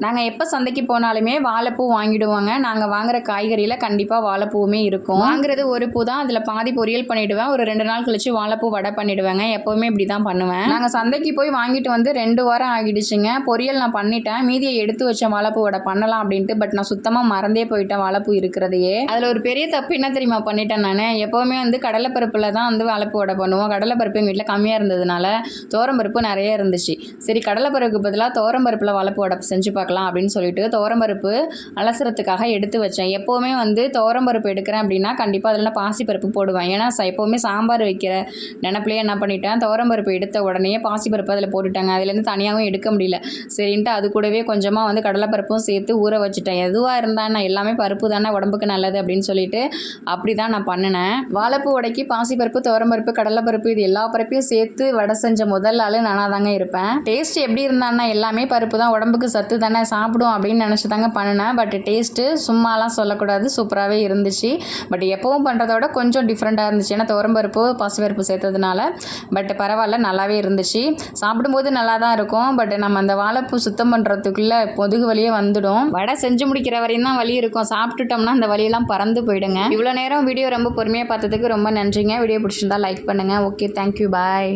நாங்கள் எப்போ சந்தைக்கு போனாலுமே வாழைப்பூ வாங்கிடுவாங்க. நாங்கள் வாங்குற காய்கறியில் கண்டிப்பாக வாழைப்பூவுமே இருக்கும். வாங்குறது ஒரு பூ தான், அதில் பாதி பொரியல் பண்ணிவிடுவேன். ஒரு 2 நாள் கழிச்சு வாழைப்பூ வடை பண்ணிவிடுவேங்க. எப்போவுமே இப்படி தான் பண்ணுவேன். நாங்கள் சந்தைக்கு போய் வாங்கிட்டு வந்து 2 வாரம் ஆகிடுச்சுங்க. பொரியல் நான் பண்ணிட்டேன், மீதியை எடுத்து வச்சேன் வாழைப்பூ வடை பண்ணலாம் அப்படின்ட்டு. பட் நான் சுத்தமாக மறந்தே போயிட்டேன் வாழைப்பூ இருக்கிறதையே. அதில் ஒரு பெரிய தப்பு என்ன தெரியுமா பண்ணிட்டேன் நான். எப்போவுமே வந்து கடலைப்பருப்பில் தான் வந்து வாழைப்பூ வடை பண்ணுவோம். கடலைப்பருப்பு எங்கள் வீட்டில் கம்மியாக இருந்ததுனால துவரம்பருப்பு நிறைய இருந்துச்சு. சரி கடலைப்பருப்புக்கு பதிலாக துவரம்பருப்பில் வாழைப்பூ வடை செஞ்சு பார்க்கலாம் அப்படின்னு சொல்லிட்டு துவரம்பருப்பு அலசுறதுக்காக எடுத்து வச்சேன். எப்போவுமே வந்து துவரம்பருப்பு எடுக்கிறேன் அப்படின்னா கண்டிப்பாக அதில் நான் பாசிப்பருப்பு போடுவேன். ஏன்னா எப்போவுமே சாம்பார் வைக்கிற நினப்பிலே என்ன பண்ணிட்டேன், துவரம்பருப்பு எடுத்த உடனே பாசிப்பருப்பு அதில் போட்டுட்டாங்க. அதுலேருந்து தனியாகவும் எடுக்க முடியல. சரின்ட்டு அது கூடவே கொஞ்சமாக வந்து கடலைப்பருப்பும் சேர்த்து ஊற வச்சுட்டேன். எதுவாக இருந்தால் நான் எல்லாமே பருப்பு தானே உடம்புக்கு நல்லது அப்படின்னு சொல்லிட்டு அப்படி தான் நான் பண்ணினேன். வாழைப்பூ வடைக்கு பாசிப்பருப்பு, துவரம்பருப்பு, கடலைப்பருப்பு இது எல்லா பருப்பையும் சேர்த்து வடை செஞ்ச முதல் ஆள் நானாக தாங்க இருப்பேன். டேஸ்ட் எப்படி இருந்தான்னா எல்லாமே பருப்பு தான், உடம்புக்கு சத்து தானே, சாப்பிடும் அப்படின்னு நினச்சி தாங்க பண்ணினேன். பட் டேஸ்ட்டு சும்மாலாம் சொல்லக்கூடாது, சூப்பராகவே இருந்துச்சு. பட் எப்பவும் பண்ணுறதோட கொஞ்சம் டிஃப்ரெண்ட்டாக இருந்துச்சு. ஏன்னா துவரம்பருப்பு பாசிப்பருப்பு சேர்த்ததுனால. பட் பரவாயில்ல, நல்லாவே இருந்துச்சு. சாப்பிடும்போது நல்லா தான் இருக்கும். பட் நம்ம அந்த வாழைப்பூ சுத்தம் பண்ணுறதுக்குள்ளே முதுகு வலியே வந்துடும். வடை செஞ்சு முடிக்கிற வரையும் தான் வலி இருக்கும். சாப்பிட்டுட்டோம்னா அந்த வலியெல்லாம் பறந்து போயிடுங்க. இவ்வளோ நேரம் வீடியோ ரொம்ப பொறுமையாக பார்த்ததுக்கு ரொம்ப நன்றிங்க. வீடியோ பிடிச்சிருந்தா லைக் பண்ணுங்கள். ஓகே, தேங்க்யூ, பாய்.